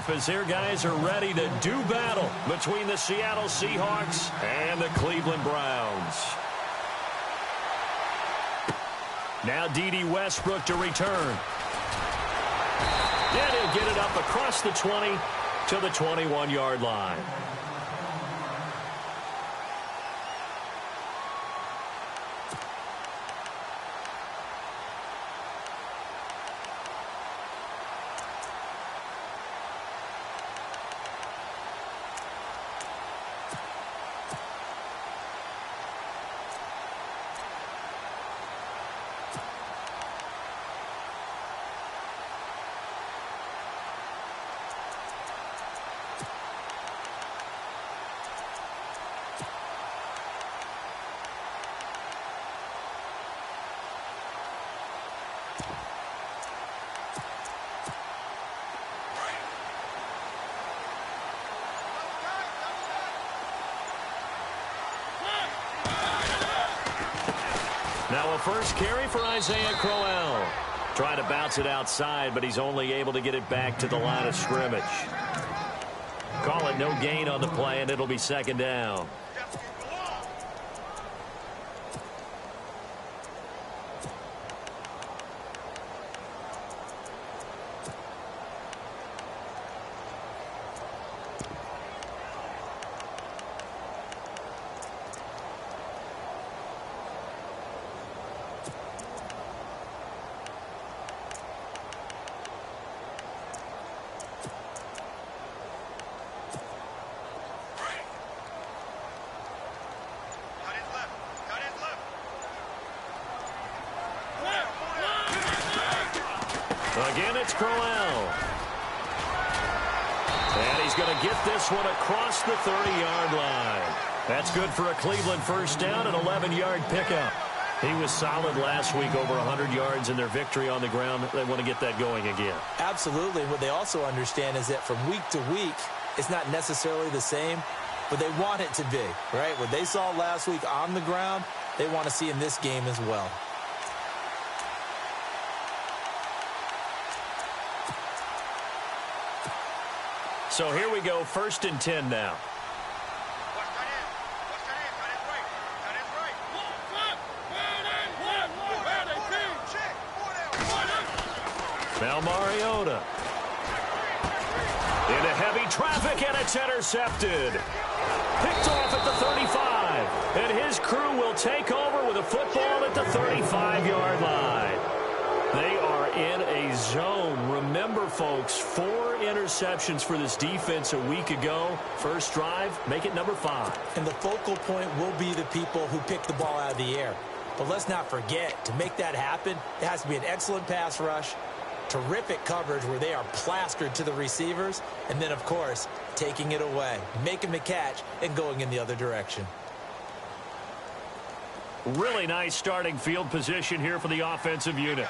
off as their guys are ready to do battle between the Seattle Seahawks and the Cleveland Browns. Now D.D. Westbrook to return. And he'll get it up across the 20 to the 21-yard line. Now a first carry for Isaiah Crowell. Trying to bounce it outside, but he's only able to get it back to the line of scrimmage. Call it no gain on the play, and it'll be second down. Again, it's Crowell. And he's going to get this one across the 30-yard line. That's good for a Cleveland first down, an 11-yard pickup. He was solid last week, over 100 yards in their victory on the ground. They want to get that going again. Absolutely. What they also understand is that from week to week, it's not necessarily the same, but they want it to be, right? What they saw last week on the ground, they want to see in this game as well. So here we go, 1st and 10 now. Now Mariota. Into heavy traffic, and it's intercepted. Picked off at the 35. And his crew will take over with a football at the 35-yard line. They are in a zone. Remember, folks, 4 interceptions for this defense a week ago. First drive, make it number 5. And the focal point will be the people who pick the ball out of the air. But let's not forget, to make that happen, it has to be an excellent pass rush, terrific coverage where they are plastered to the receivers, and then, of course, taking it away, making the catch, and going in the other direction. Really nice starting field position here for the offensive unit.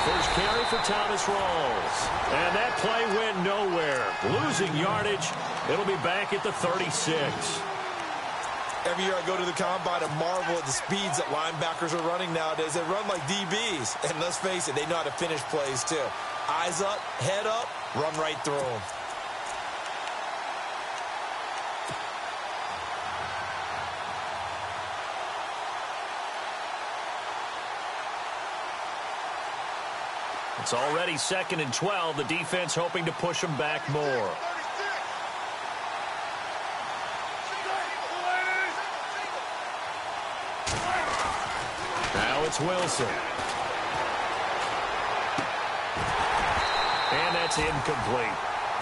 First carry for Thomas Rawls. And that play went nowhere. Losing yardage. It'll be back at the 36. Every year I go to the combine and marvel at the speeds that linebackers are running nowadays. They run like DBs. And let's face it, they know how to finish plays too. Eyes up, head up, run right through them. It's already 2nd and 12. The defense hoping to push them back more. Now it's Wilson. And that's incomplete.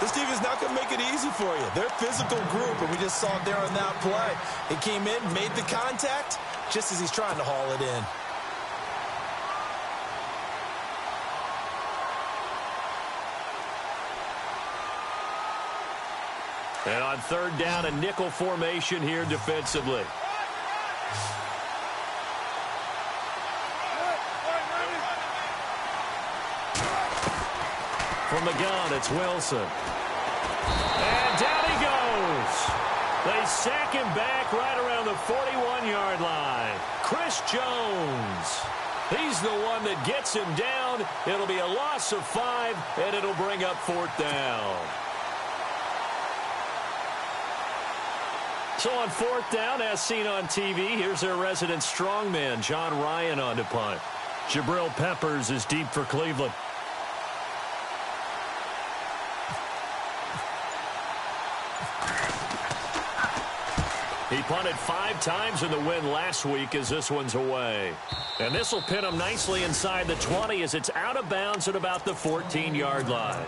This team is not going to make it easy for you. They're a physical group, and we just saw it there on that play. He came in, made the contact, just as he's trying to haul it in. And on 3rd down, a nickel formation here defensively. From the gun, it's Wilson. And down he goes. They sack him back right around the 41-yard line. Chris Jones. He's the one that gets him down. It'll be a loss of 5, and it'll bring up 4th down. So on 4th down, as seen on TV, here's their resident strongman, John Ryan, on to punt. Jabril Peppers is deep for Cleveland. He punted 5 times in the win last week as this one's away. And this will pin him nicely inside the 20 as it's out of bounds at about the 14-yard line.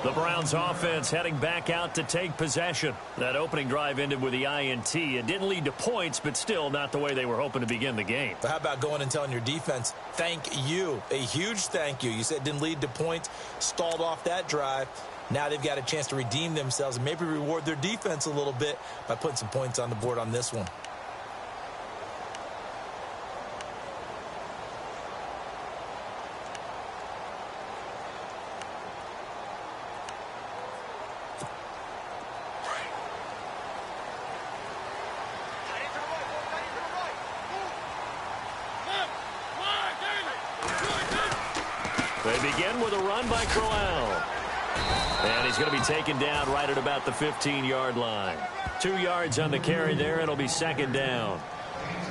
The Browns offense heading back out to take possession. That opening drive ended with the INT. It didn't lead to points, but still not the way they were hoping to begin the game. But how about going and telling your defense, thank you, a huge thank you. You said it didn't lead to points, stalled off that drive. Now they've got a chance to redeem themselves and maybe reward their defense a little bit by putting some points on the board on this one. They begin with a run by Crowell. And he's going to be taken down right at about the 15-yard line. 2 yards on the carry there. It'll be 2nd down.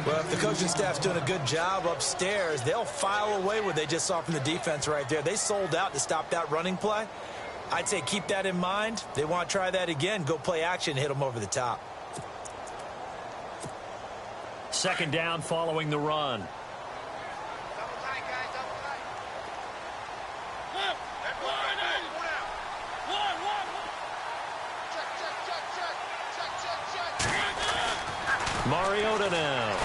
Well, if the coaching staff's doing a good job upstairs, they'll file away what they just saw from the defense right there. They sold out to stop that running play. I'd say keep that in mind. They want to try that again. Go play action, hit them over the top. 2nd down following the run. Mariota now.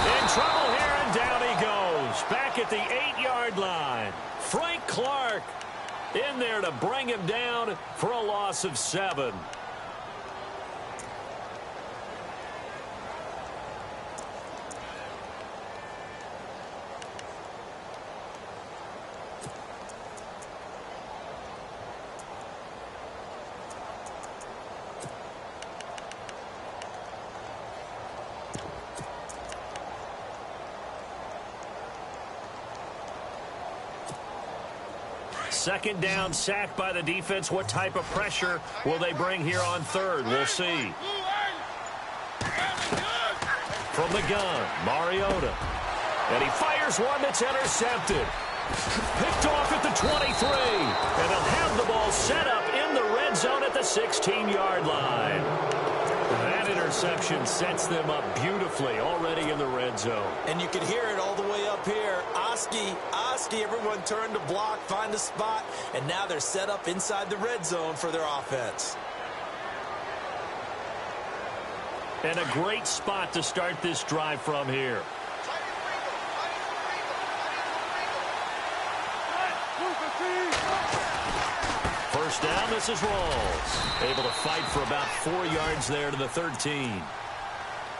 In trouble here, and down he goes. Back at the 8-yard line. Frank Clark in there to bring him down for a loss of 7. Second down, sacked by the defense. What type of pressure will they bring here on 3rd? We'll see. From the gun, Mariota. And he fires one that's intercepted. Picked off at the 23. And they'll have the ball set up in the red zone at the 16-yard line. That interception sets them up beautifully already in the red zone. And you can hear it all the way up here. Oski, everyone turned to block, find a spot, and now they're set up inside the red zone for their offense. And a great spot to start this drive from here. First down, this is Rawls. Able to fight for about 4 yards there to the 13.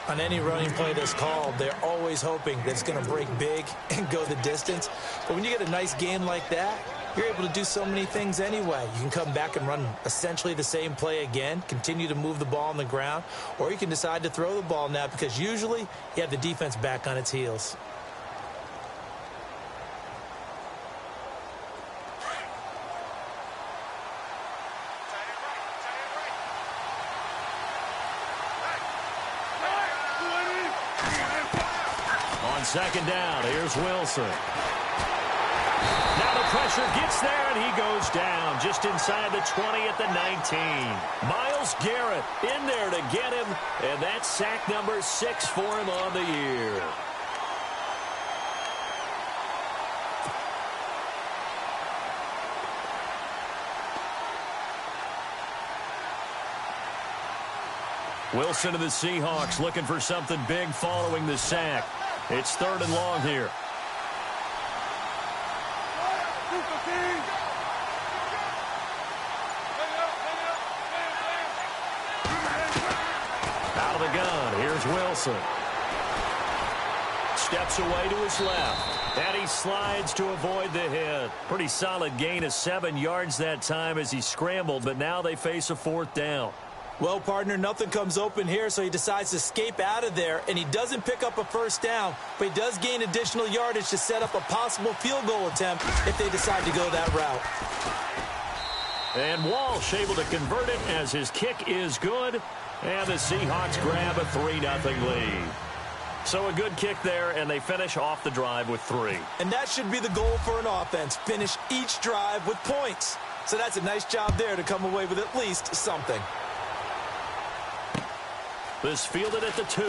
On any running play that's called, they're always hoping that it's going to break big and go the distance. But when you get a nice game like that, you're able to do so many things anyway. You can come back and run essentially the same play again, continue to move the ball on the ground, or you can decide to throw the ball now because usually you have the defense back on its heels. Second down, here's Wilson. Now the pressure gets there, and he goes down just inside the 20 at the 19. Myles Garrett in there to get him, and that's sack number 6 for him on the year. Wilson to the Seahawks looking for something big following the sack. It's 3rd and long here. Out of the gun, here's Wilson. Steps away to his left. And he slides to avoid the hit. Pretty solid gain of 7 yards that time as he scrambled, but now they face a 4th down. Well, partner, nothing comes open here, so he decides to escape out of there, and he doesn't pick up a first down, but he does gain additional yardage to set up a possible field goal attempt if they decide to go that route. And Walsh able to convert it as his kick is good, and the Seahawks grab a 3-0 lead. So a good kick there, and they finish off the drive with 3. And that should be the goal for an offense, finish each drive with points. So that's a nice job there to come away with at least something. This fielded at the 2.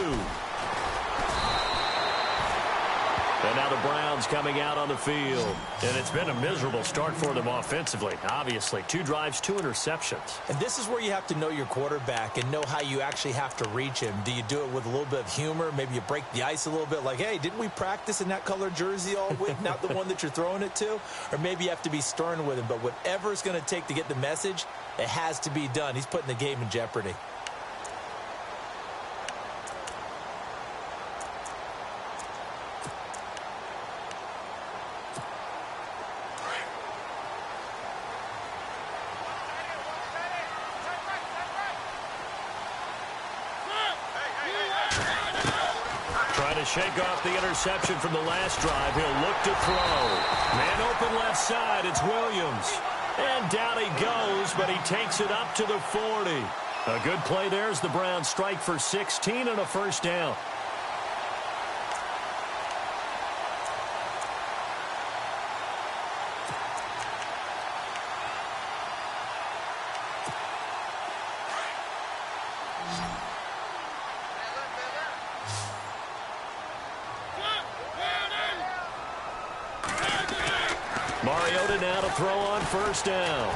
And now the Browns coming out on the field. And it's been a miserable start for them offensively, obviously. 2 drives, 2 interceptions. And this is where you have to know your quarterback and know how you actually have to reach him. Do you do it with a little bit of humor? Maybe you break the ice a little bit like, hey, didn't we practice in that color jersey all week? Not the one that you're throwing it to? Or maybe you have to be stern with him. But whatever it's going to take to get the message, it has to be done. He's putting the game in jeopardy. Shake off the interception from the last drive. He'll look to throw. Man open left side. It's Williams. And down he goes, but he takes it up to the 40. A good play there as the Browns strike for 16 and a first down. Mariota now to throw on first down.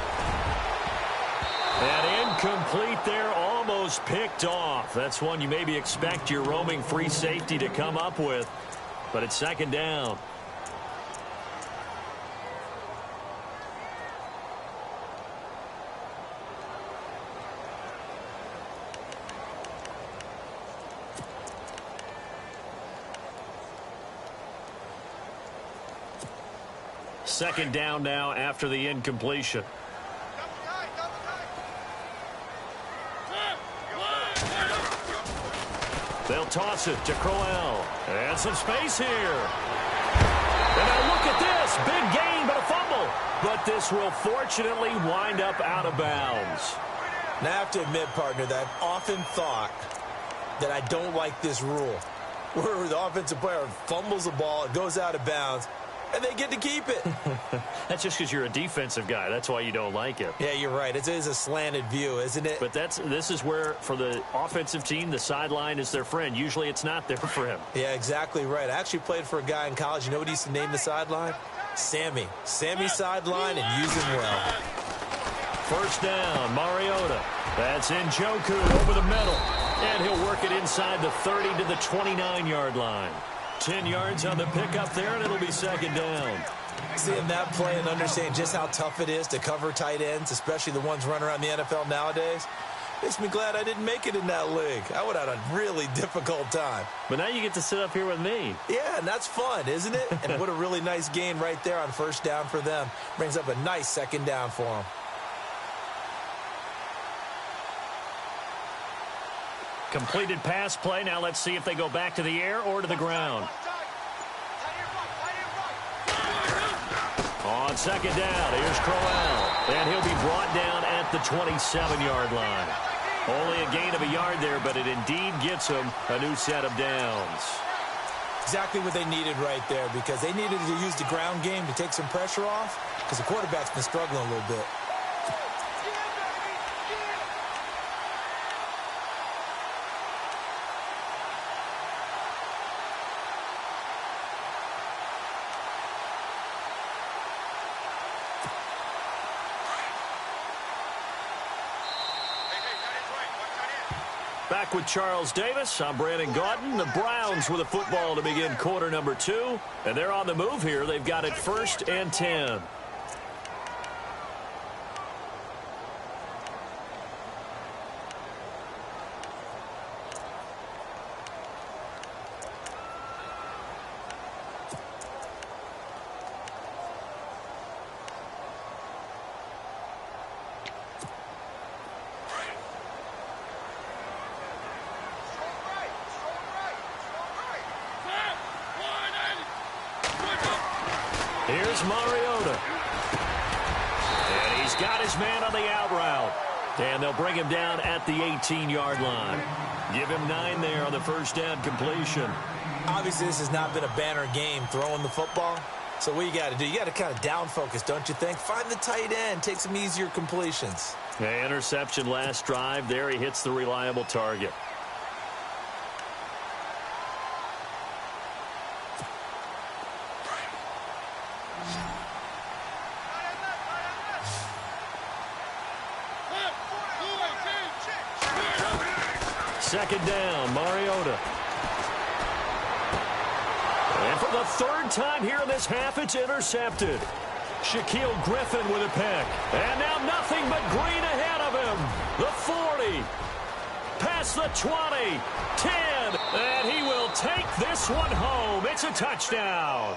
And incomplete there, almost picked off. That's one you maybe expect your roaming free safety to come up with. But it's second down. Second down now after the incompletion. They'll toss it to Crowell. And some space here. And now look at this. Big gain, but a fumble. But this will fortunately wind up out of bounds. Now, I have to admit, partner, that I've often thought that I don't like this rule, where the offensive player fumbles the ball, it goes out of bounds, and they get to keep it. That's just because you're a defensive guy. That's why you don't like it. Yeah, you're right. It is a slanted view, isn't it? But this is where, for the offensive team, the sideline is their friend. Usually it's not there for him. Yeah, exactly right. I actually played for a guy in college. You know what he used to name the sideline? Sammy. Sammy sideline, and use him well. First down, Mariota. That's Njoku over the middle. And he'll work it inside the 30 to the 29-yard line. 10 yards on the pickup there, and it'll be second down. Seeing that play and understanding just how tough it is to cover tight ends, especially the ones running around the NFL nowadays, makes me glad I didn't make it in that league. I would have had a really difficult time. But now you get to sit up here with me. Yeah, and that's fun, isn't it? And what a really nice gain right there on first down for them. Brings up a nice second down for them. Completed pass play. Now let's see if they go back to the air or to the ground. On second down, here's Crowell. And he'll be brought down at the 27-yard line. Only a gain of a yard there, but it indeed gets him a new set of downs. Exactly what they needed right there, because they needed to use the ground game to take some pressure off, because the quarterback's been struggling a little bit. Back with Charles Davis, I'm Brandon Gaudin. The Browns with a football to begin quarter number 2. And they're on the move here. They've got it 1st and 10. Here's Mariota. And he's got his man on the out route. And they'll bring him down at the 18-yard line. Give him 9 there on the first down completion. Obviously, this has not been a banner game throwing the football. So what you got to do, you got to kind of down focus, don't you think? Find the tight end, take some easier completions. The interception last drive. There he hits the reliable target. Second down, Mariota. And for the third time here in this half, it's intercepted. Shaquille Griffin with a pick. And now nothing but green ahead of him. The 40. Past the 20. 10. And he will take this one home. It's a touchdown.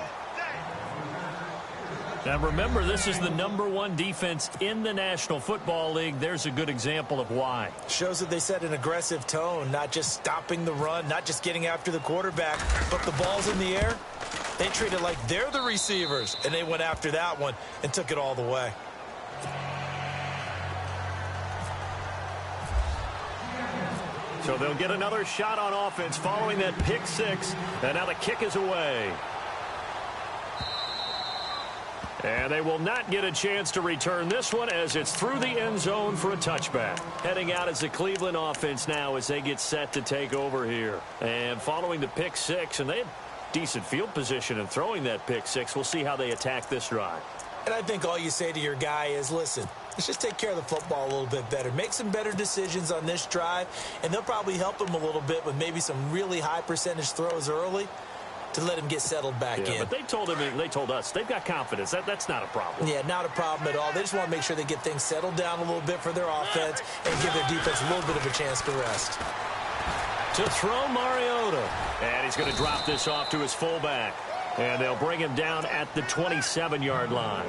Now remember, this is the #1 defense in the National Football League. There's a good example of why. Shows that they set an aggressive tone, not just stopping the run, not just getting after the quarterback, but the ball's in the air. They treat it like they're the receivers, and they went after that one and took it all the way. So they'll get another shot on offense following that pick six, and now the kick is away. And they will not get a chance to return this one as it's through the end zone for a touchback. Heading out as the Cleveland offense now as they get set to take over here. And following the pick six, and they had decent field position in throwing that pick six. We'll see how they attack this drive. And I think all you say to your guy is, listen, let's just take care of the football a little bit better. Make some better decisions on this drive, and they'll probably help him a little bit with maybe some really high percentage throws early to let him get settled back in. But they told us they've got confidence. That's not a problem. Yeah, not a problem at all. They just want to make sure they get things settled down a little bit for their offense and give their defense a little bit of a chance to rest. To throw Mariota. And he's going to drop this off to his fullback. And they'll bring him down at the 27-yard line.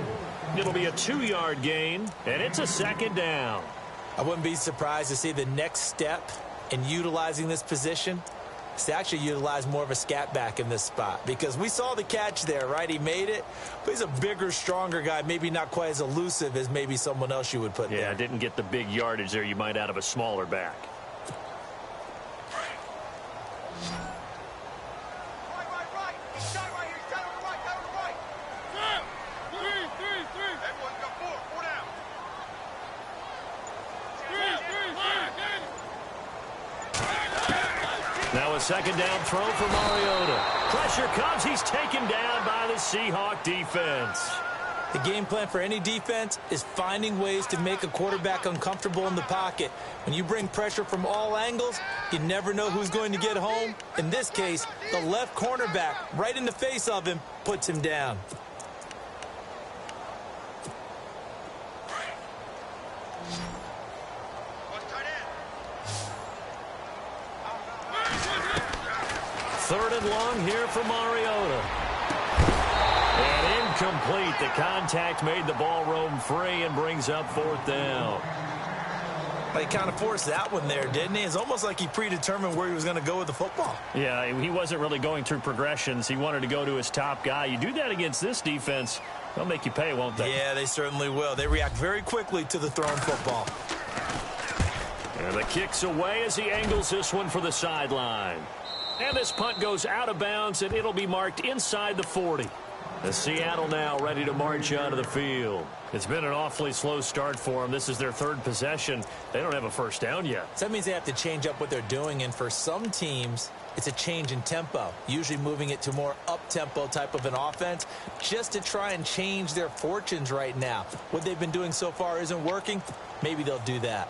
It'll be a 2-yard gain, and it's a second down. I wouldn't be surprised to see the next step in utilizing this position is to actually utilize more of a scat back in this spot, because we saw the catch there, right? He made it, but he's a bigger, stronger guy, maybe not quite as elusive as maybe someone else you would put there. Yeah, didn't get the big yardage there you might out of a smaller back. Now a second down throw for Mariota. Pressure comes. He's taken down by the Seahawk defense. The game plan for any defense is finding ways to make a quarterback uncomfortable in the pocket. When you bring pressure from all angles, you never know who's going to get home. In this case, the left cornerback, right in the face of him, puts him down. Third and long here for Mariota. And incomplete. The contact made the ball roam free and brings up fourth down. He kind of forced that one there, didn't he? It's almost like he predetermined where he was going to go with the football. Yeah, he wasn't really going through progressions. He wanted to go to his top guy. You do that against this defense, they'll make you pay, won't they? Yeah, they certainly will. They react very quickly to the thrown football. And the kick's away as he angles this one for the sideline. And this punt goes out of bounds, and it'll be marked inside the 40. The Seattle now ready to march onto the field. It's been an awfully slow start for them. This is their third possession. They don't have a first down yet. So that means they have to change up what they're doing, and for some teams, it's a change in tempo, usually moving it to more up-tempo type of an offense just to try and change their fortunes right now. What they've been doing so far isn't working. Maybe they'll do that.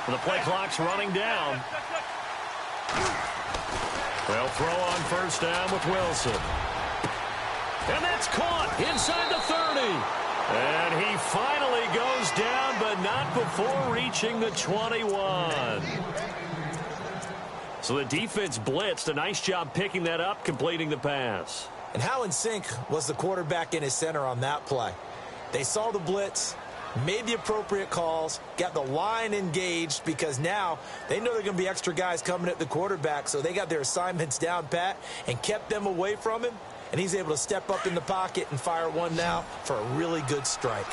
The play clock's running down. They'll throw on first down with Wilson. And that's caught inside the 30. And he finally goes down, but not before reaching the 21. So the defense blitzed. A nice job picking that up, completing the pass. And how in sync was the quarterback and his center on that play? They saw the blitz, made the appropriate calls, got the line engaged because now they know there are going to be extra guys coming at the quarterback, so they got their assignments down pat and kept them away from him, and he's able to step up in the pocket and fire one now for a really good strike.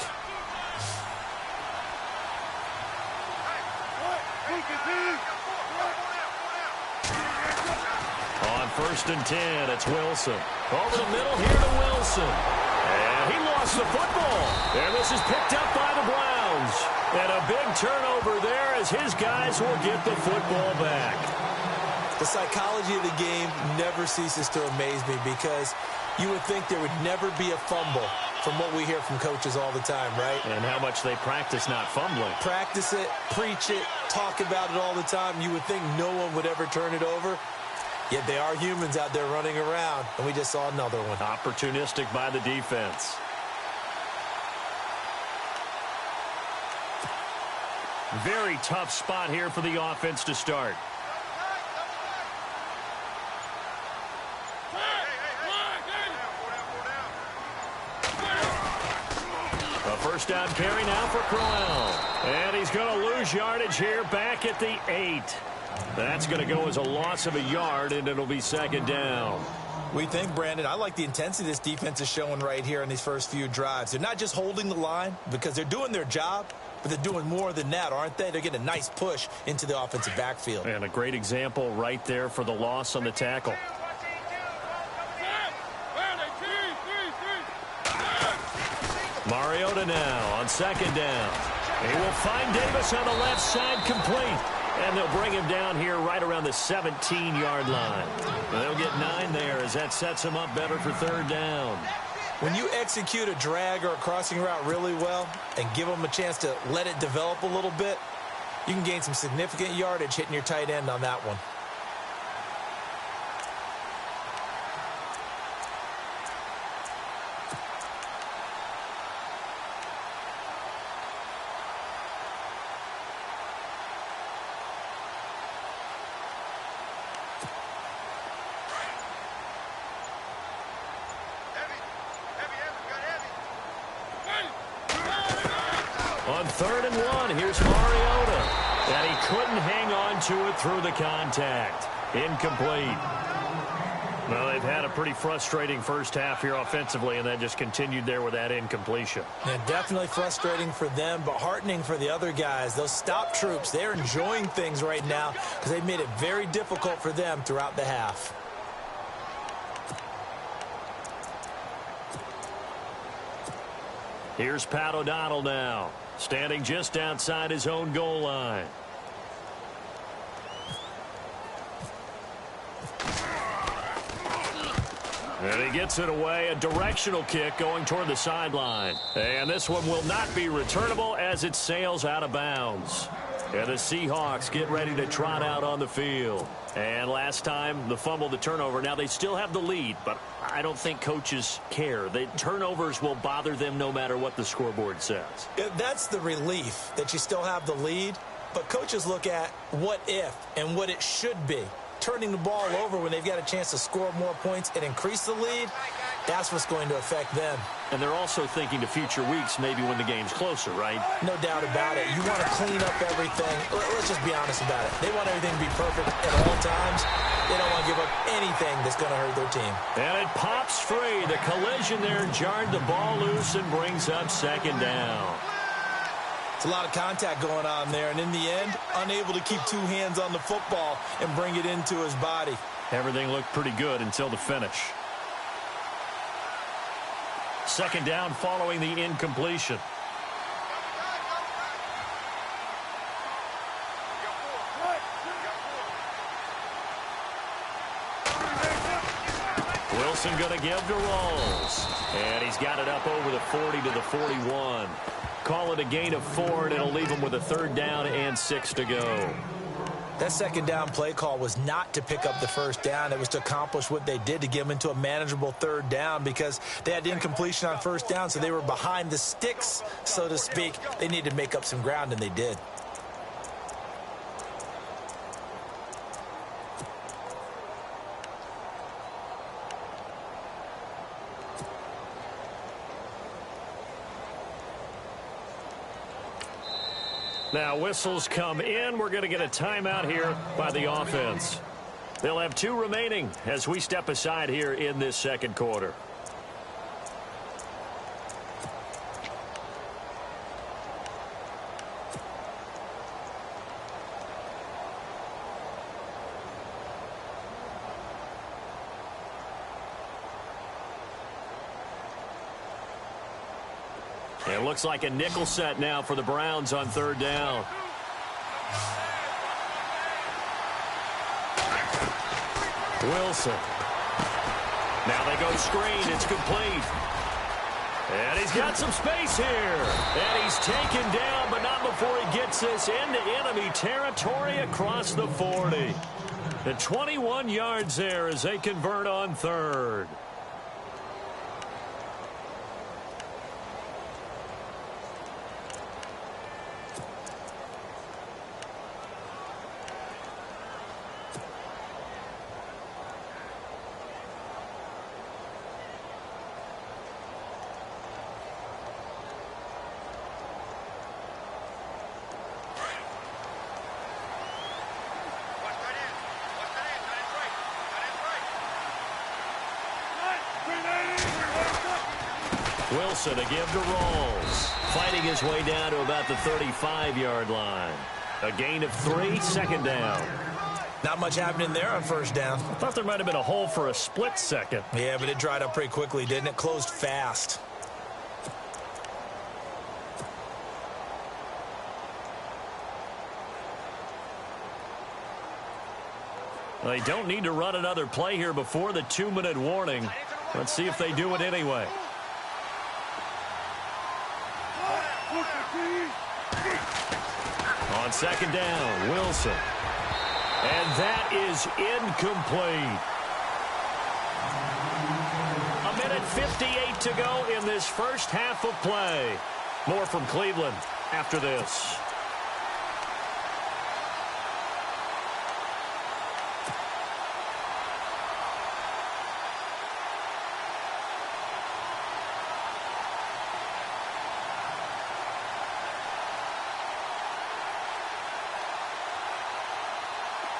On 1st and 10, it's Wilson. Over the middle here to Wilson. And he lost the football. And this is picked up by the Browns. And a big turnover there as his guys will get the football back. The psychology of the game never ceases to amaze me because you would think there would never be a fumble from what we hear from coaches all the time, right? And how much they practice not fumbling. Practice it, preach it, talk about it all the time. You would think no one would ever turn it over. Yet they are humans out there running around, and we just saw another one. Opportunistic by the defense. Very tough spot here for the offense to start. A first down carry now for Crowell. And he's going to lose yardage here back at the 8. That's going to go as a loss of a yard, and it'll be 2nd down. We think, Brandon, I like the intensity this defense is showing right here in these first few drives. They're not just holding the line because they're doing their job, but they're doing more than that, aren't they? They're getting a nice push into the offensive backfield. And a great example right there for the loss on the tackle. Mariota now on 2nd down. He will find Davis on the left side, complete. And they'll bring him down here right around the 17-yard line. They'll get 9 there as that sets him up better for 3rd down. When you execute a drag or a crossing route really well and give them a chance to let it develop a little bit, you can gain some significant yardage hitting your tight end on that one. On 3rd and 1, here's Mariota. And he couldn't hang on to it through the contact. Incomplete. Well, they've had a pretty frustrating first half here offensively, and that just continued there with that incompletion. Yeah, definitely frustrating for them, but heartening for the other guys. Those stop troops, they're enjoying things right now because they've made it very difficult for them throughout the half. Here's Pat O'Donnell now, standing just outside his own goal line. And he gets it away, a directional kick going toward the sideline. And this one will not be returnable as it sails out of bounds. And the Seahawks get ready to trot out on the field. And last time, the fumble, the turnover. Now they still have the lead, but I don't think coaches care. The turnovers will bother them no matter what the scoreboard says. That's the relief that you still have the lead, but coaches look at what if and what it should be. Turning the ball over when they've got a chance to score more points and increase the lead, that's what's going to affect them. And they're also thinking to future weeks, maybe when the game's closer, right? No doubt about it. You want to clean up everything. Let's just be honest about it. They want everything to be perfect at all times. They don't want to give up anything that's going to hurt their team. And it pops free. The collision there jarred the ball loose and brings up 2nd down. It's a lot of contact going on there, and in the end, unable to keep 2 hands on the football and bring it into his body. Everything looked pretty good until the finish. 2nd down following the incompletion. Wilson going to give to Rawls. And he's got it up over the 40 to the 41. Call it a gain of 4, and it'll leave him with a 3rd down and 6 to go. That 2nd down play call was not to pick up the 1st down. It was to accomplish what they did to get them into a manageable 3rd down because they had incompletion on 1st down, so they were behind the sticks, so to speak. They needed to make up some ground, and they did. Now whistles come in. We're going to get a timeout here by the offense. They'll have 2 remaining as we step aside here in this second quarter. It looks like a nickel set now for the Browns on 3rd down. Wilson. Now they go screen. It's complete. And he's got some space here. And he's taken down, but not before he gets this into enemy territory across the 40. The 21 yards there as they convert on 3rd. Wilson to give to Rolls. Fighting his way down to about the 35-yard line. A gain of 3, 2nd down. Not much happening there on 1st down. I thought there might have been a hole for a split second. Yeah, but it dried up pretty quickly, didn't it? Closed fast. They don't need to run another play here before the 2-minute warning. Let's see if they do it anyway. On 2nd down, Wilson. And that is incomplete. 1:58 to go in this first half of play. More from Cleveland after this.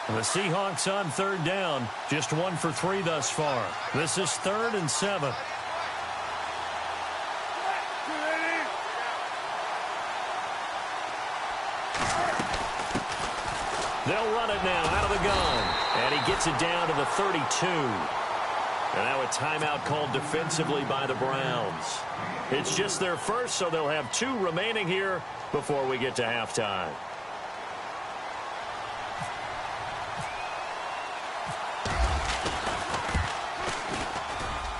The Seahawks on 3rd down. Just 1 for 3 thus far. This is 3rd and 7. They'll run it now out of the gun. And he gets it down to the 32. And now a timeout called defensively by the Browns. It's just their first, so they'll have 2 remaining here before we get to halftime.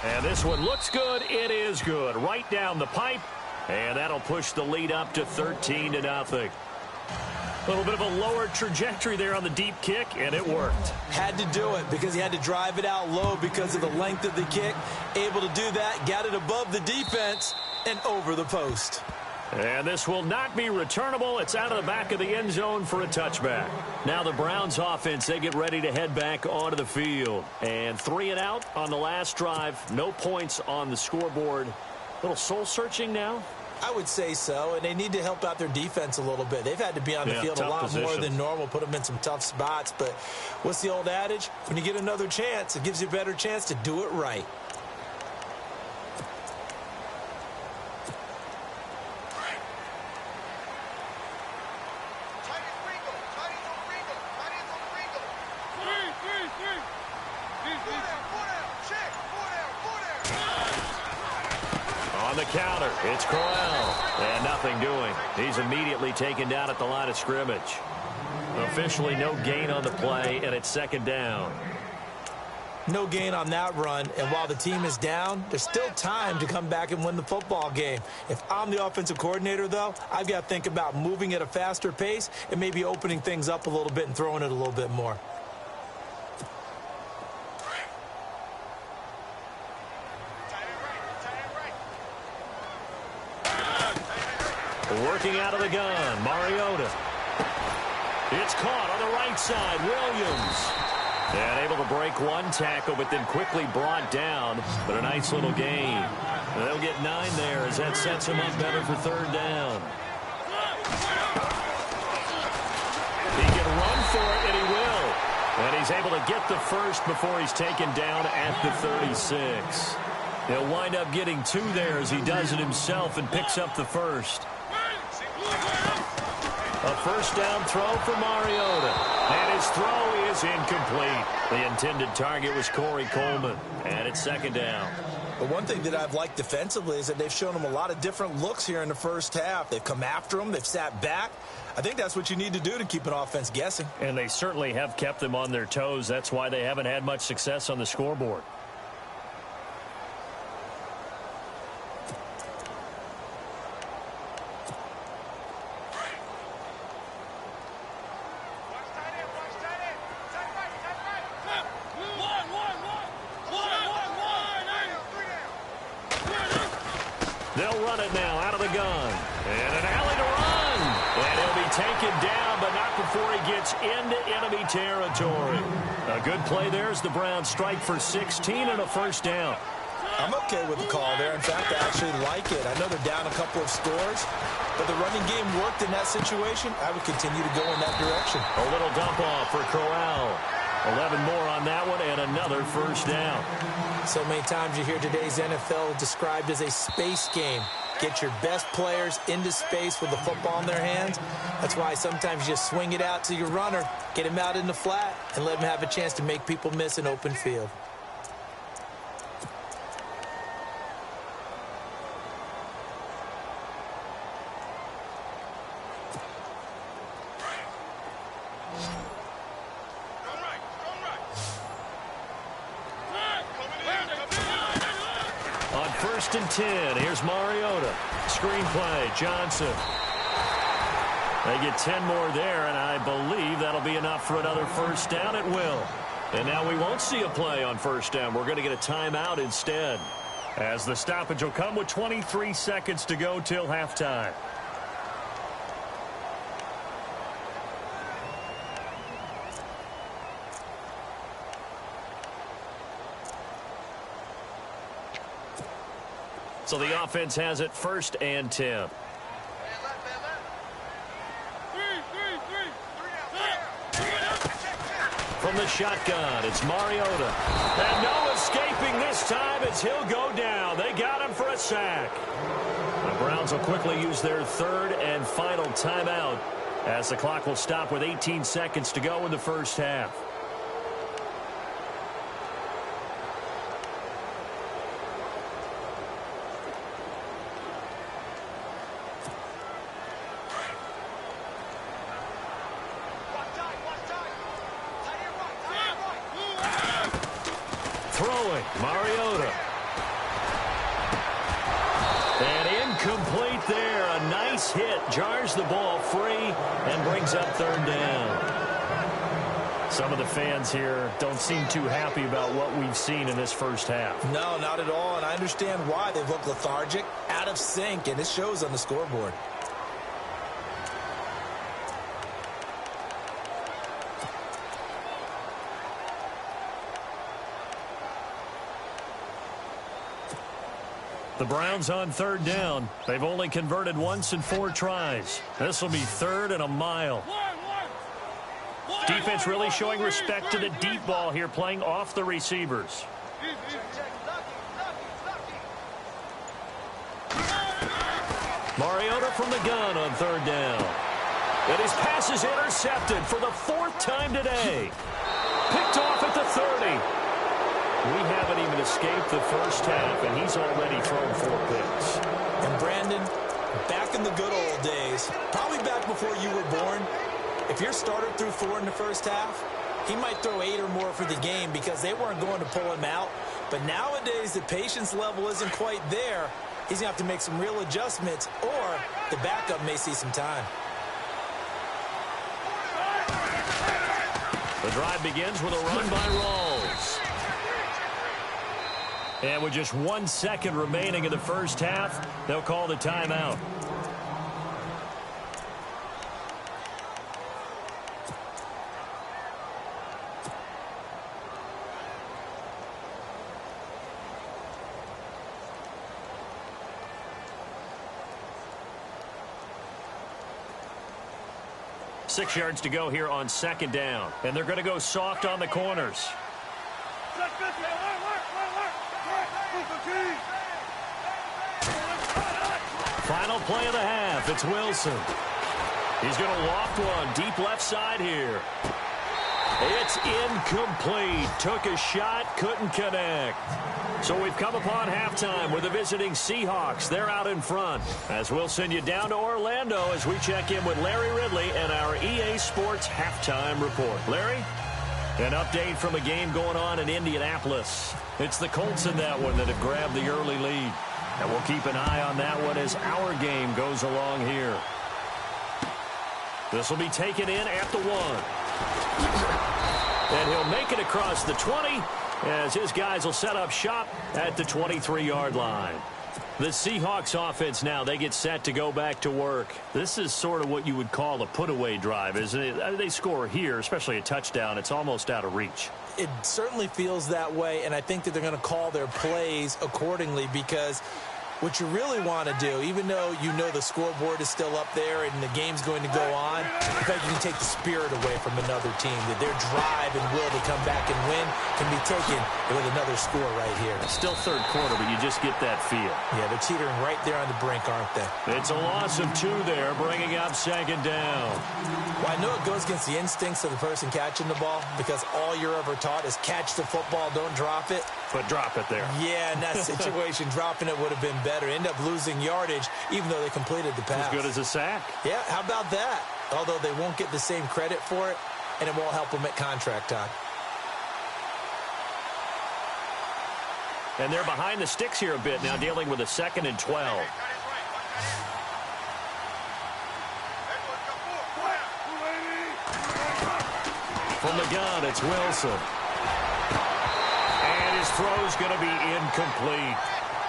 And this one looks good. It is good. Right down the pipe. And that'll push the lead up to 13-0. A little bit of a lower trajectory there on the deep kick, and it worked. Had to do it because he had to drive it out low because of the length of the kick. Able to do that, got it above the defense, and over the post. And this will not be returnable. It's out of the back of the end zone for a touchback. Now the Browns offense, they get ready to head back onto the field. And 3 and out on the last drive. No points on the scoreboard. A little soul-searching now. I would say so, and they need to help out their defense a little bit. They've had to be on the field a lot more than normal, put them in some tough spots. But what's the old adage? When you get another chance, it gives you a better chance to do it right. On the counter, it's Corral. And nothing doing. He's immediately taken down at the line of scrimmage. Officially no gain on the play, and it's 2nd down. No gain on that run, and while the team is down, there's still time to come back and win the football game. If I'm the offensive coordinator, though, I've got to think about moving at a faster pace and maybe opening things up a little bit and throwing it a little bit more. Working out of the gun, Mariota. It's caught on the right side, Williams. And able to break one tackle, but then quickly brought down. But a nice little gain. And they'll get 9 there as that sets him up better for 3rd down. he's able to get the first before he's taken down at the 36. He'll wind up getting 2 there as he does it himself and picks up the first. A first down throw for Mariota. And his throw is incomplete. The intended target was Corey Coleman. And it's second down. But one thing that I've liked defensively is that they've shown him a lot of different looks here in the first half. They've come after him. They've sat back. I think that's what you need to do to keep an offense guessing. And they certainly have kept them on their toes. That's why they haven't had much success on the scoreboard. They'll run it now out of the gun. And an alley to run. And he'll be taken down, but not before he gets into enemy territory. A good play there as the Browns strike for 16 and a first down. I'm okay with the call there. In fact, I actually like it. I know they're down a couple of scores, but the running game worked in that situation. I would continue to go in that direction. A little dump off for Corral. 11 more on that one and another first down. So many times you hear today's NFL described as a space game. Get your best players into space with the football in their hands. That's why sometimes you just swing it out to your runner, get him out in the flat, and let him have a chance to make people miss an open field. First and 10. Here's Mariota. Screen play. Johnson. They get 10 more there, and I believe that'll be enough for another first down. It will. And now we won't see a play on first down. We're going to get a timeout instead, as the stoppage will come with 23 seconds to go till halftime. So the offense has it first and 10. From the shotgun, it's Mariota. And no escaping this time as he'll go down. They got him for a sack. The Browns will quickly use their third and final timeout as the clock will stop with 18 seconds to go in the first half. Throwing, Mariota. And incomplete there. A nice hit. Jars the ball free and brings up third down. Some of the fans here don't seem too happy about what we've seen in this first half. No, not at all. And I understand why. They've looked lethargic, out of sync, and it shows on the scoreboard. The Browns on third down. They've only converted once in 4 tries. This will be third and a mile. Defense really showing respect to the deep ball here, playing off the receivers. Mariota from the gun on third down. And his pass is intercepted for the 4th time today. Picked off at the 30. We haven't even escaped the first half, and he's already thrown 4 picks. And Brandon, back in the good old days, probably back before you were born, if your starter threw 4 in the first half, he might throw 8 or more for the game because they weren't going to pull him out. But nowadays, the patience level isn't quite there. He's going to have to make some real adjustments, or the backup may see some time. The drive begins with a run by Rawls. And with just 1 second remaining in the first half, they'll call the timeout. 6 yards to go here on second down. And they're going to go soft on the corners. Final play of the half. It's Wilson. He's going to loft one deep left side here. It's incomplete. Took a shot, couldn't connect. So we've come upon halftime with the visiting Seahawks. They're out in front. As we'll send you down to Orlando as we check in with Larry Ridley and our EA Sports halftime report. Larry, an update from a game going on in Indianapolis. It's the Colts in that one that have grabbed the early lead. And we'll keep an eye on that one as our game goes along here. This will be taken in at the 1. And he'll make it across the 20 as his guys will set up shop at the 23-yard line. The Seahawks offense now, they get set to go back to work. This is sort of what you would call a put-away drive, isn't it? They score here, especially a touchdown. It's almost out of reach. It certainly feels that way, and I think that they're going to call their plays accordingly because what you really want to do, even though you know the scoreboard is still up there and the game's going to go on, in fact, you can take the spirit away from another team, that their drive and will to come back and win can be taken with another score right here. It's still third quarter, but you just get that feel. Yeah, they're teetering right there on the brink, aren't they? It's a loss of 2 there, bringing up second down. Well, I know it goes against the instincts of the person catching the ball because all you're ever taught is catch the football, don't drop it. But drop it there. Yeah, in that situation, dropping it would have been better. End up losing yardage, even though they completed the pass. As good as a sack. Yeah, how about that? Although they won't get the same credit for it, and it won't help them at contract time. And they're behind the sticks here a bit now, dealing with a 2nd and 12. From the gun, it's Wilson. And his throw's going to be incomplete.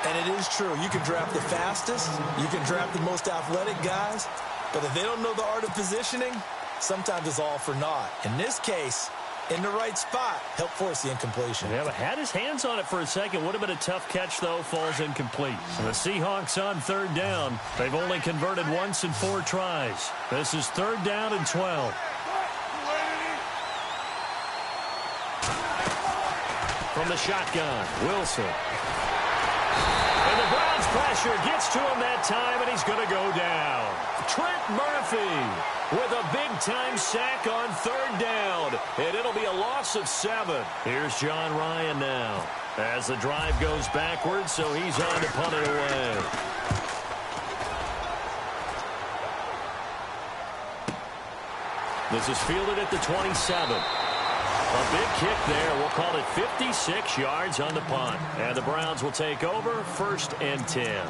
And it is true. You can draft the fastest. You can draft the most athletic guys. But if they don't know the art of positioning, sometimes it's all for naught. In this case, in the right spot, help force the incompletion. Yeah, but had his hands on it for a second. Would have been a tough catch, though. Falls incomplete. So the Seahawks on third down. They've only converted once in 4 tries. This is 3rd down and 12. From the shotgun, Wilson. And the Browns pressure gets to him that time, and he's going to go down. Trent Murphy with a big-time sack on 3rd down, and it'll be a loss of 7. Here's John Ryan now as the drive goes backwards, so he's on to punt it away. This is fielded at the 27. A big kick there. We'll call it 56 yards on the punt. And the Browns will take over 1st and 10.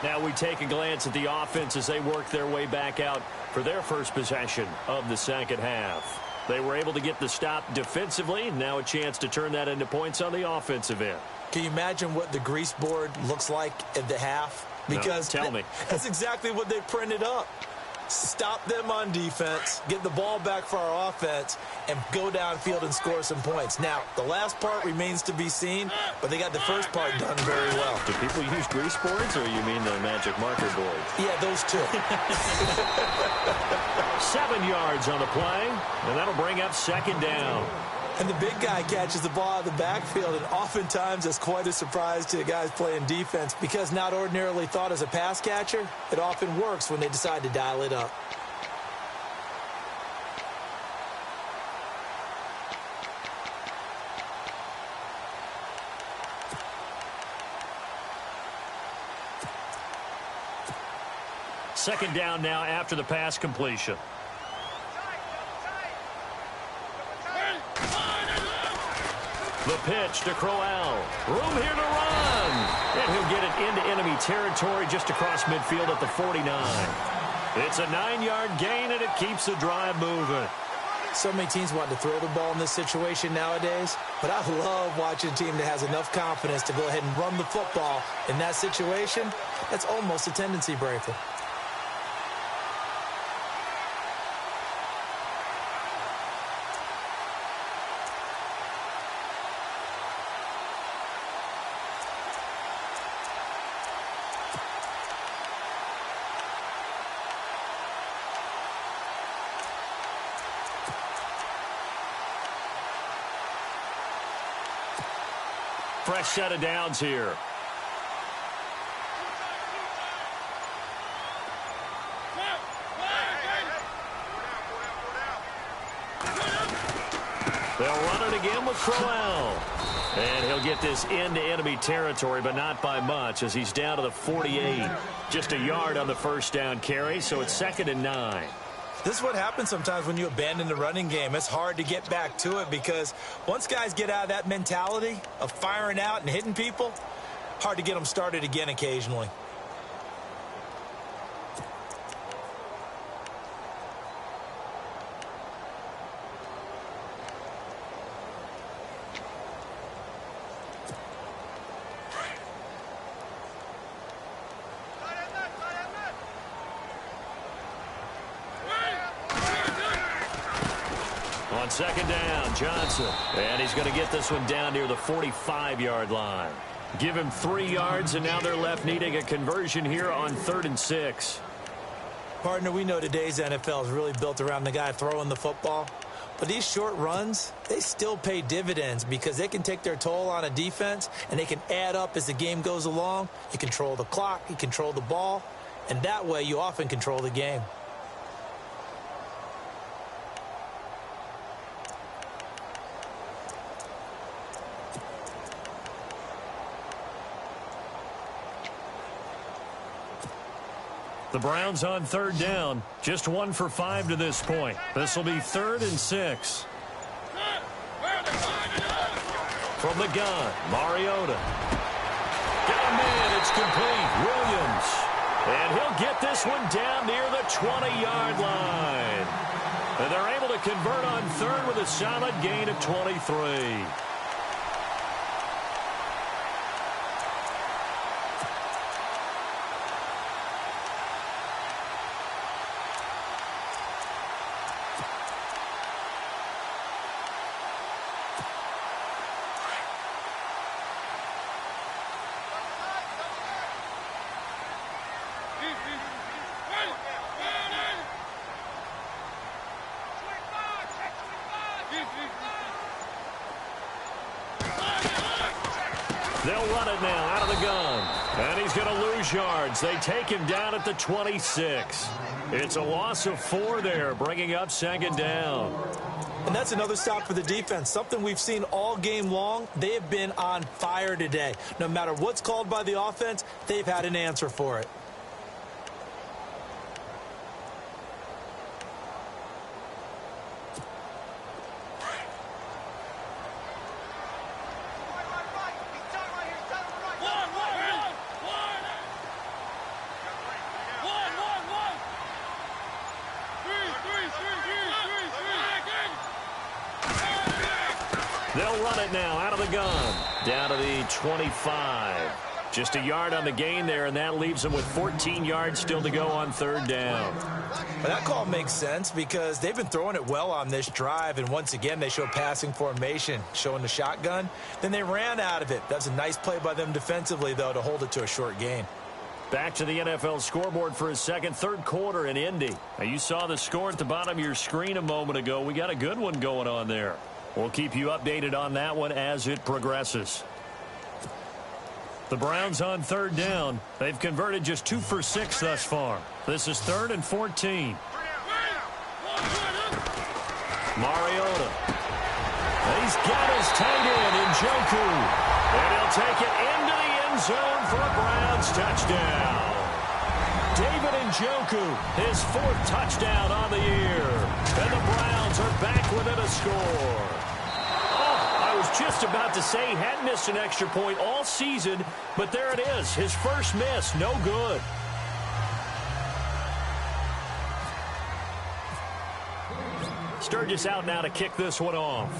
Now we take a glance at the offense as they work their way back out for their first possession of the second half. They were able to get the stop defensively. Now a chance to turn that into points on the offensive end. Can you imagine what the grease board looks like at the half? Because no, tell me. That's exactly what they printed up. Stop them on defense, get the ball back for our offense, and go downfield and score some points. Now, the last part remains to be seen, but they got the first part done very well. Do people use grease boards, or you mean the magic marker board? Yeah, those two. 7 yards on the play, and that'll bring up 2nd down. And the big guy catches the ball out of the backfield, and oftentimes it's quite a surprise to the guys playing defense because not ordinarily thought as a pass catcher, it often works when they decide to dial it up. Second down now after the pass completion. The pitch to Crowell. Room here to run. And he'll get it into enemy territory just across midfield at the 49. It's a 9-yard gain, and it keeps the drive moving. So many teams want to throw the ball in this situation nowadays, but I love watching a team that has enough confidence to go ahead and run the football in that situation. That's almost a tendency breaker. fresh set of downs here. They'll run it again with Crowell. And he'll get this into enemy territory, but not by much, as he's down to the 48. Just a yard on the first down carry, so it's 2nd and 9. This is what happens sometimes when you abandon the running game. It's hard to get back to it because once guys get out of that mentality of firing out and hitting people, hard to get them started again occasionally. On 2nd down, Johnson. And he's going to get this one down near the 45-yard line. Give him 3 yards, and now they're left needing a conversion here on 3rd and 6. Partner, we know today's NFL is really built around the guy throwing the football. But these short runs, they still pay dividends because they can take their toll on a defense, and they can add up as the game goes along. You control the clock, you control the ball, and that way you often control the game. The Browns on 3rd down. Just 1 for 5 to this point. This will be 3rd and 6. From the gun, Mariota. Got him in. It's complete. Williams. And he'll get this one down near the 20-yard line. And they're able to convert on 3rd with a solid gain of 23. They'll run it now out of the gun. And he's going to lose yards. They take him down at the 26. It's a loss of 4 there, bringing up 2nd down. And that's another stop for the defense, something we've seen all game long. They have been on fire today. No matter what's called by the offense, they've had an answer for it. They'll run it now out of the gun. Down to the 25. Just a yard on the gain there, and that leaves them with 14 yards still to go on 3rd down. But that call makes sense because they've been throwing it well on this drive, and once again they show passing formation, showing the shotgun. Then they ran out of it. That's a nice play by them defensively, though, to hold it to a short gain. Back to the NFL scoreboard for his third quarter in Indy. Now, you saw the score at the bottom of your screen a moment ago. We got a good one going on there. We'll keep you updated on that one as it progresses. The Browns on 3rd down. They've converted just 2 for 6 thus far. This is 3rd and 14. Mariota. He's got his tight end, Njoku. And he'll take it into the end zone for a Browns touchdown. David Njoku, his 4th touchdown on the year. And the Browns are back within a score. I was just about to say he hadn't missed an extra point all season, but there it is. His first miss, no good. Sturgis out now to kick this one off.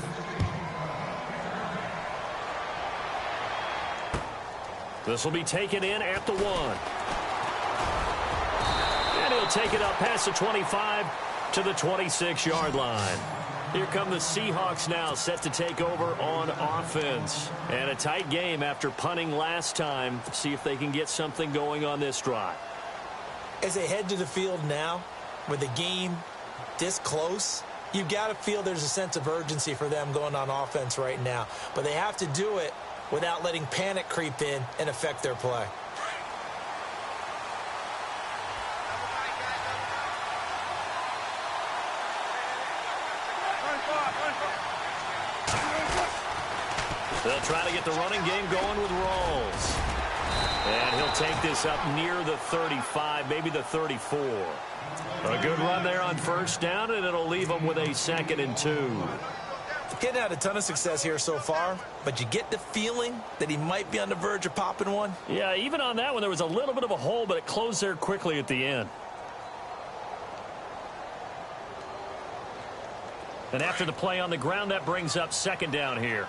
This will be taken in at the 1. And he'll take it up past the 25 to the 26-yard line. Here come the Seahawks now, set to take over on offense. And a tight game after punting last time. See if they can get something going on this drive. As they head to the field now, with the game this close, you've got to feel there's a sense of urgency for them going on offense right now. But they have to do it without letting panic creep in and affect their play. They'll try to get the running game going with Rawls. And he'll take this up near the 35, maybe the 34. A good run there on first down, and it'll leave them with a 2nd and 2. Getting had a ton of success here so far, but you get the feeling that he might be on the verge of popping one. Yeah, even on that one, there was a little bit of a hole, but it closed there quickly at the end. And after the play on the ground, that brings up 2nd down here.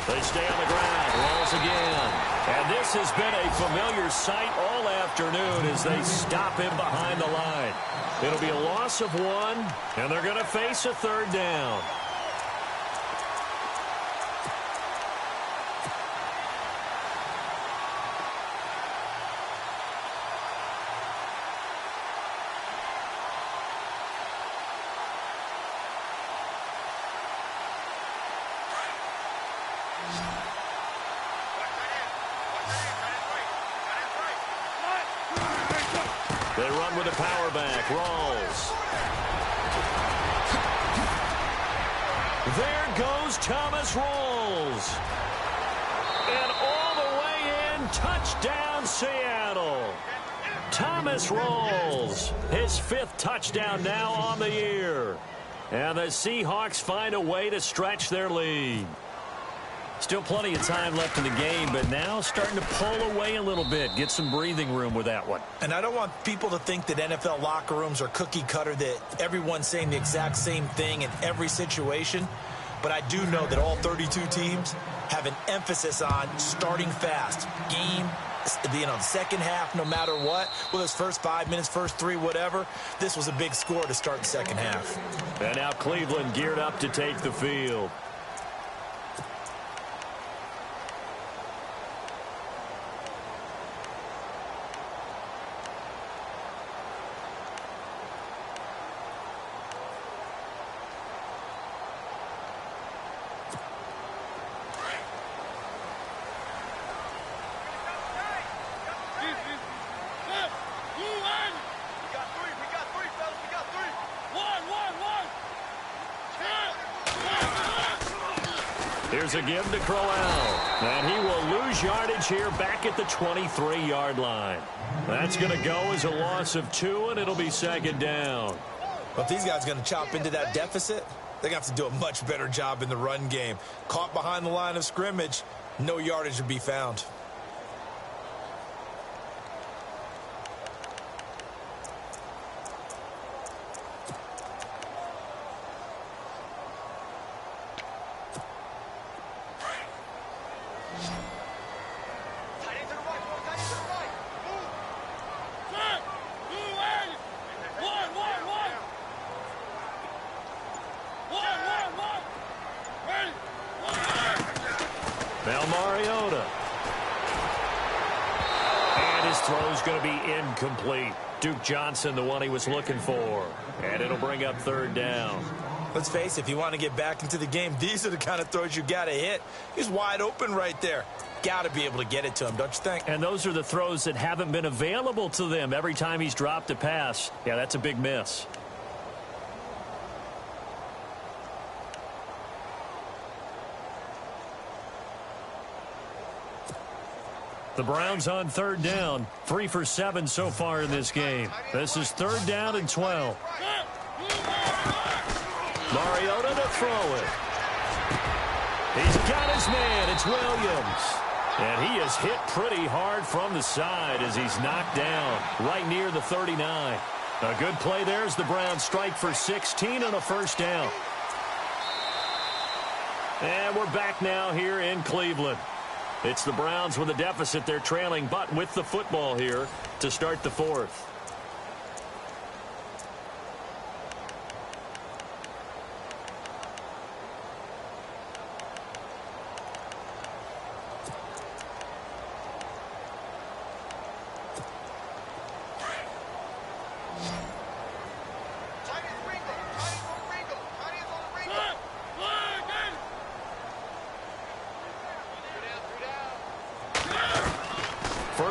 They stay on the ground. Rolls again. And this has been a familiar sight all afternoon as they stop him behind the line. It'll be a loss of 1, and they're going to face a 3rd down. They run with a power back. Rawls. There goes Thomas Rawls. And all the way in, touchdown Seattle. Thomas Rawls, his 5th touchdown now on the year. And the Seahawks find a way to stretch their lead. Still plenty of time left in the game, but now starting to pull away a little bit. Get some breathing room with that one. And I don't want people to think that NFL locker rooms are cookie cutter, that everyone's saying the exact same thing in every situation. But I do know that all 32 teams have an emphasis on starting fast. Game, the second half, no matter what. Well, his first 5 minutes, first 3, whatever. This was a big score to start the second half. And now Cleveland geared up to take the field. Here's a give to Crowell. And he will lose yardage here back at the 23-yard line. That's going to go as a loss of 2, and it'll be 2nd down. Well, if these guys are going to chop into that deficit, they're going to have to do a much better job in the run game. Caught behind the line of scrimmage, no yardage to be found. Incomplete. Duke Johnson, the one he was looking for. And it'll bring up 3rd down. Let's face it, if you want to get back into the game, these are the kind of throws you got to hit. He's wide open right there. Got to be able to get it to him, don't you think? And those are the throws that haven't been available to them every time he's dropped a pass. Yeah, that's a big miss. The Browns on 3rd down. 3 for 7 so far in this game. This is 3rd down and 12. Mariota to throw it. He's got his man. It's Williams. And he is hit pretty hard from the side as he's knocked down right near the 39. A good play there as the Browns strike for 16 on a 1st down. And we're back now here in Cleveland. It's the Browns with a deficit. They're trailing, but with the football here to start the 4th.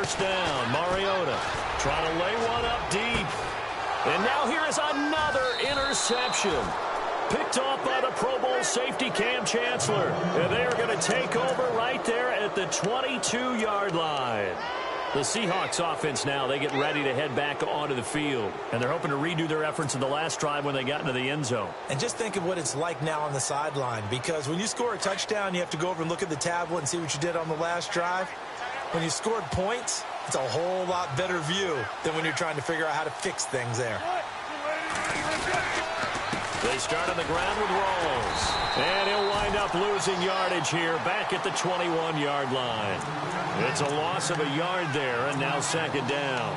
first down. Mariota trying to lay one up deep. And now here is another interception. Picked off by the Pro Bowl safety Cam Chancellor. And they are going to take over right there at the 22-yard line. The Seahawks offense now, they get ready to head back onto the field. And they're hoping to redo their efforts in the last drive when they got into the end zone. And just think of what it's like now on the sideline. Because when you score a touchdown, you have to go over and look at the tablet and see what you did on the last drive. When you scored points, it's a whole lot better view than when you're trying to figure out how to fix things there. They start on the ground with Rawls. And he'll wind up losing yardage here back at the 21-yard line. It's a loss of a yard there, and now second down.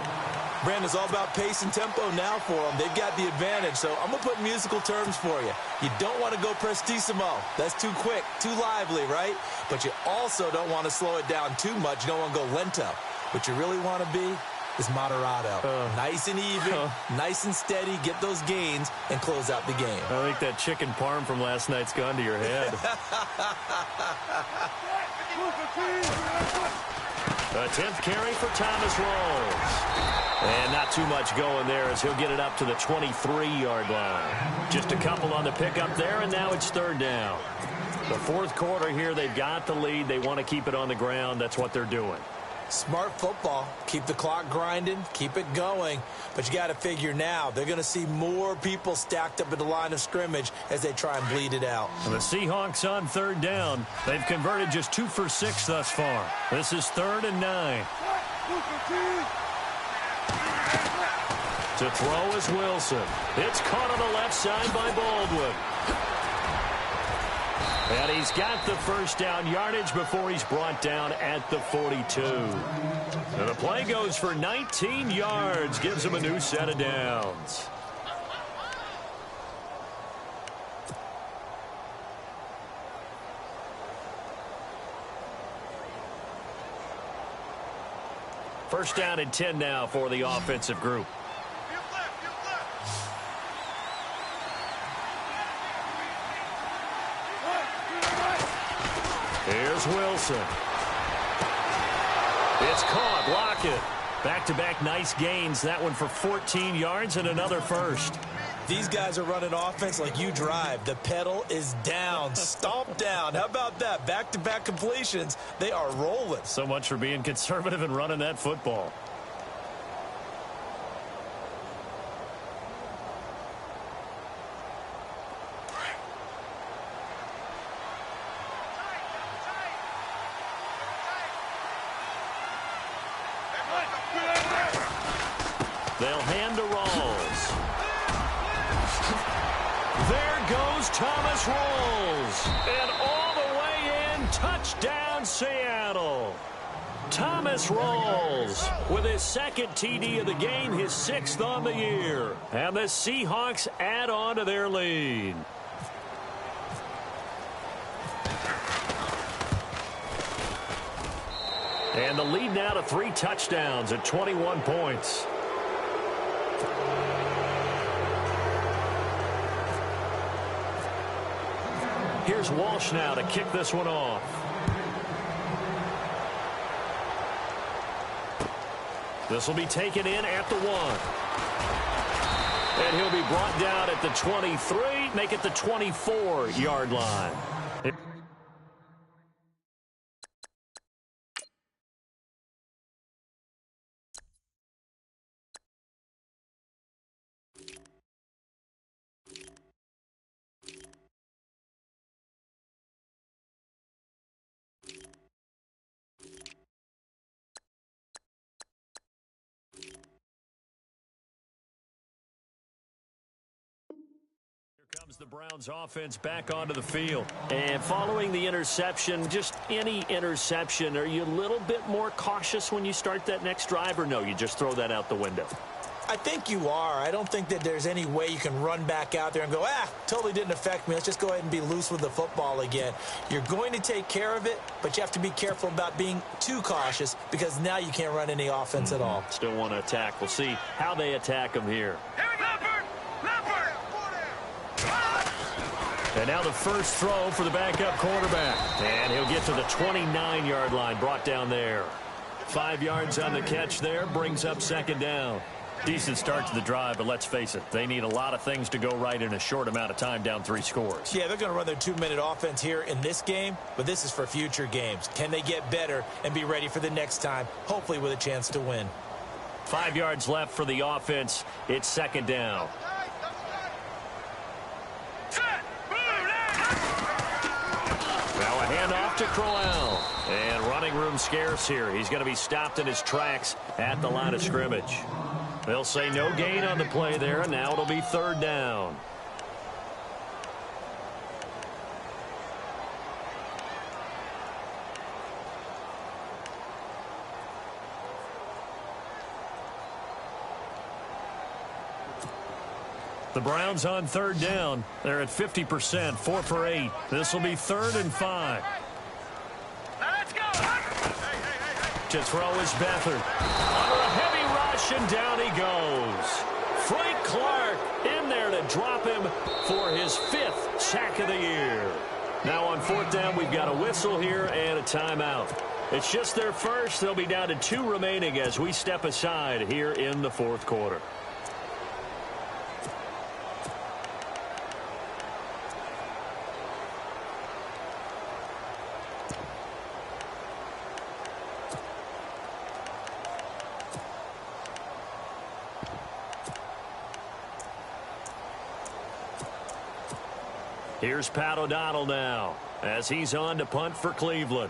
Brandon, it's all about pace and tempo now for them. They've got the advantage, so I'm going to put musical terms for you. You don't want to go prestissimo. That's too quick, too lively, right? But you also don't want to slow it down too much. You don't want to go lento. What you really want to be is moderato. Nice and even, nice and steady, get those gains, and close out the game. I think that chicken parm from last night's gone to your head. A 10th carry for Thomas Rawls. And not too much going there as he'll get it up to the 23-yard line. Just a couple on the pickup there, and now it's third down. The fourth quarter here, they've got the lead. They want to keep it on the ground. That's what they're doing. Smart football. Keep the clock grinding. Keep it going. But you got to figure now, they're going to see more people stacked up at the line of scrimmage as they try and bleed it out. And the Seahawks on third down. They've converted just 2 for 6 thus far. This is 3rd and 9. To throw is Wilson. It's caught on the left side by Baldwin. And he's got the first down yardage before he's brought down at the 42. And the play goes for 19 yards. Gives him a new set of downs. First down and 10 now for the offensive group. Here's Wilson. It's caught. Lockett. Back-to-back nice gains. That one for 14 yards and another first. These guys are running offense like you drive. The pedal is down. Stomp down. How about that? Back-to-back completions. They are rolling. So much for being conservative and running that football. They'll hand to Rawls. There goes Thomas Rawls. And all the way in, touchdown Seattle. Thomas Rawls with his second TD of the game, his 6th on the year. And the Seahawks add on to their lead. And the lead now to 3 touchdowns at 21 points. Here's Walsh now to kick this one off. This will be taken in at the 1. And he'll be brought down at the 23, make it the 24-yard line. Comes the Browns offense back onto the field. And following the interception, just any interception, are you a little bit more cautious when you start that next drive, or no, you just throw that out the window? I think you are. I don't think that there's any way you can run back out there and go, totally didn't affect me. Let's just go ahead and be loose with the football again. You're going to take care of it, but you have to be careful about being too cautious because now you can't run any offense at all. Still want to attack. We'll see how they attack them here. And now the first throw for the backup quarterback. And he'll get to the 29-yard line, brought down there. 5 yards on the catch there, brings up second down. Decent start to the drive, but let's face it, they need a lot of things to go right in a short amount of time, down 3 scores. Yeah, they're going to run their 2-minute offense here in this game, but this is for future games. Can they get better and be ready for the next time, hopefully with a chance to win? 5 yards left for the offense. It's second down. Now a handoff to Crowell. And running room scarce here. He's going to be stopped in his tracks at the line of scrimmage. They'll say no gain on the play there, and now it'll be third down. The Browns on third down. They're at 50%, 4 for 8. This will be 3rd and 5. Let's go. To throw is Beathard. Under a heavy rush, and down he goes. Frank Clark in there to drop him for his 5th sack of the year. Now on 4th down, we've got a whistle here and a timeout. It's just their first. They'll be down to 2 remaining as we step aside here in the 4th quarter. Here's Pat O'Donnell now as he's on to punt for Cleveland.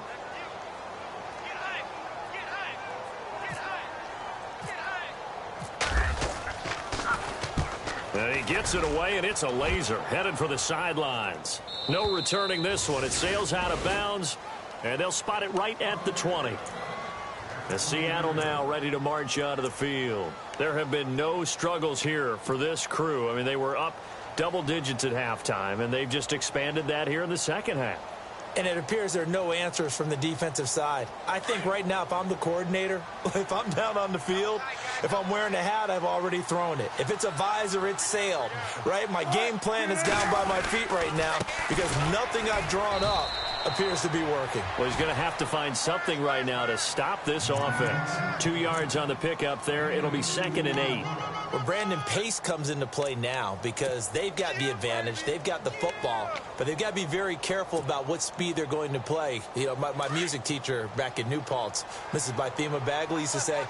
And he gets it away, and it's a laser headed for the sidelines. No returning this one. It sails out of bounds, and they'll spot it right at the 20. As Seattle now ready to march out of the field. There have been no struggles here for this crew. I mean, they were up double digits at halftime, and they've just expanded that here in the second half. And it appears there are no answers from the defensive side. I think right now, if I'm the coordinator, if I'm down on the field, if I'm wearing a hat, I've already thrown it. If it's a visor, it's sailed, right? My game plan is down by my feet right now because nothing I've drawn up appears to be working. Well, he's going to have to find something right now to stop this offense. 2 yards on the pickup there. It'll be 2nd and 8. Well, Brandon, pace comes into play now because they've got the advantage. They've got the football, but they've got to be very careful about what speed they're going to play. You know, my music teacher back in New Paltz, Mrs. Bythema Bagley, used to say,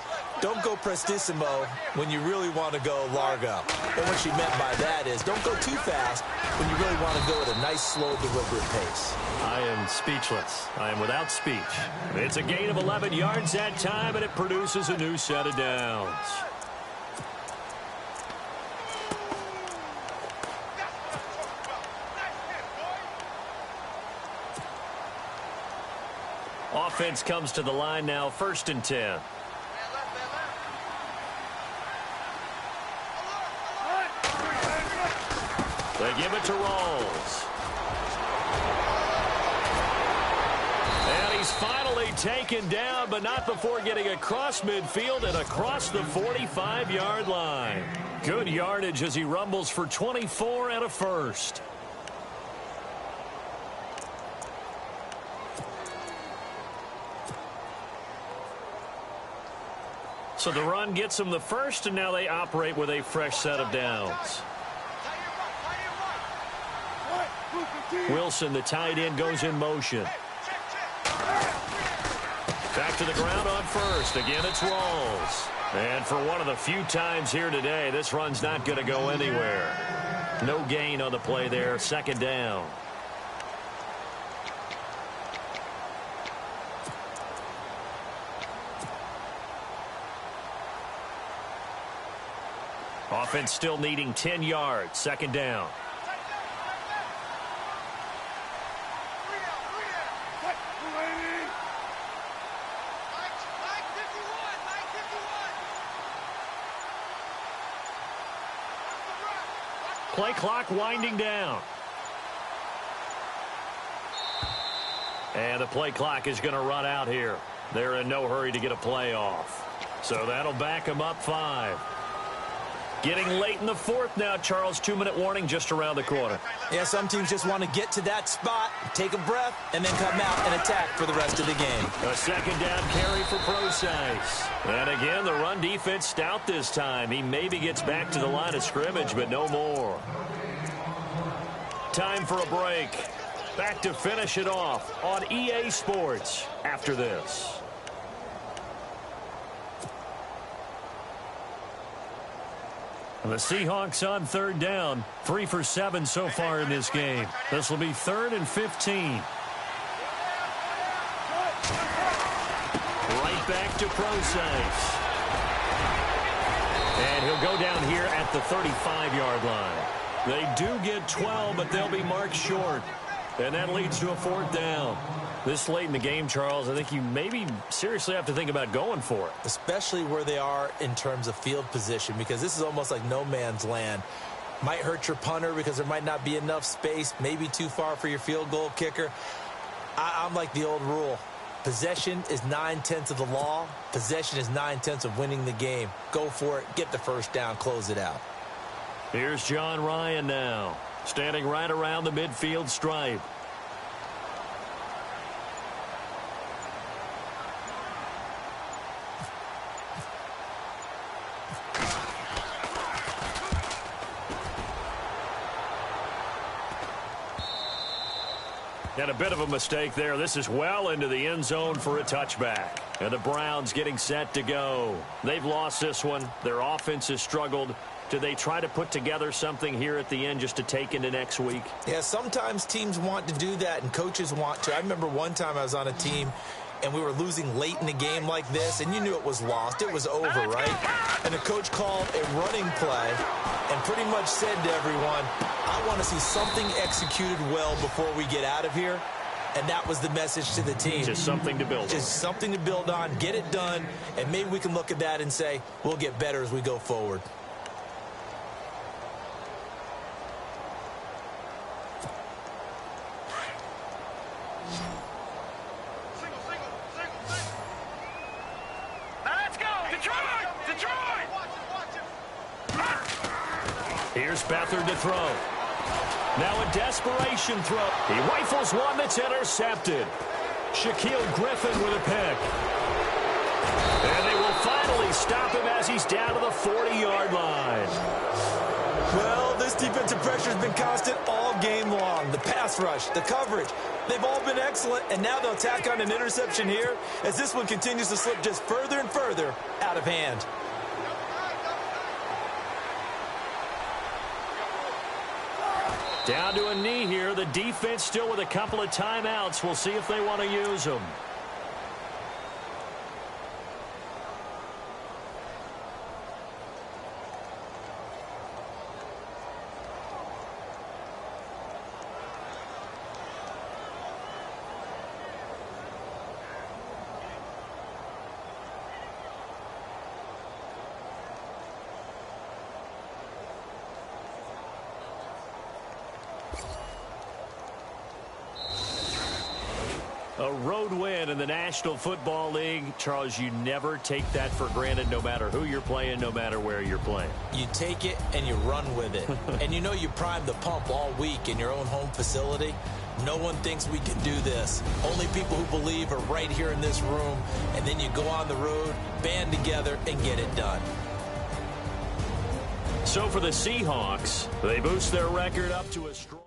don't go prestissimo when you really want to go largo. And what she meant by that is don't go too fast when you really want to go at a nice, slow, deliberate pace. I am speechless. I am without speech. It's a gain of 11 yards that time, and it produces a new set of downs. Offense comes to the line now, 1st and 10. They give it to Rawls. And he's finally taken down, but not before getting across midfield and across the 45-yard line. Good yardage as he rumbles for 24 and a first. So the run gets them the first, and now they operate with a fresh set of downs. Wilson, the tight end, goes in motion. Back to the ground on first. Again, it's Rawls. And for one of the few times here today, this run's not going to go anywhere. No gain on the play there. 2nd down. Offense still needing 10 yards. 2nd down. Play clock winding down. And the play clock is going to run out here. They're in no hurry to get a play off. So that'll back them up 5. Getting late in the fourth now, Charles. 2-minute warning just around the corner. Yeah, some teams just want to get to that spot, take a breath, and then come out and attack for the rest of the game. A second down carry for Procise. And again, the run defense stout this time. He maybe gets back to the line of scrimmage, but no more. Time for a break. Back to finish it off on EA Sports after this. The Seahawks on third down. 3 for 7 so far in this game. This will be 3rd and 15. Right back to Procise. And he'll go down here at the 35-yard line. They do get 12, but they'll be marked short. And that leads to a 4th down. This late in the game, Charles, I think you maybe seriously have to think about going for it. Especially where they are in terms of field position, because this is almost like no man's land. Might hurt your punter because there might not be enough space, maybe too far for your field goal kicker. I'm like the old rule. Possession is 9/10 of the law. Possession is 9/10 of winning the game. Go for it, get the first down, close it out. Here's John Ryan now, standing right around the midfield stripe. And a bit of a mistake there. This is well into the end zone for a touchback. And the Browns getting set to go. They've lost this one. Their offense has struggled. Do they try to put together something here at the end just to take into next week? Yeah, sometimes teams want to do that and coaches want to. I remember one time I was on a team and we were losing late in a game like this, and you knew it was lost. It was over, right? And the coach called a running play and pretty much said to everyone, I want to see something executed well before we get out of here. And that was the message to the team. Just something to build on. Just something to build on, get it done, and maybe we can look at that and say, we'll get better as we go forward. Here's Beathard to throw. Now a desperation throw. He rifles one that's intercepted. Shaquille Griffin with a pick. And they will finally stop him as he's down to the 40-yard line. Well, this defensive pressure has been constant all game long. The pass rush, the coverage, they've all been excellent, and now they'll tack on an interception here as this one continues to slip just further and further out of hand. Down to a knee here. The defense still with a couple of timeouts. We'll see if they want to use them. A road win in the National Football League. Charles, you never take that for granted no matter who you're playing, no matter where you're playing. You take it and you run with it. And you know you primed the pump all week in your own home facility. No one thinks we can do this. Only people who believe are right here in this room. And then you go on the road, band together, and get it done. So for the Seahawks, they boost their record up to a strong...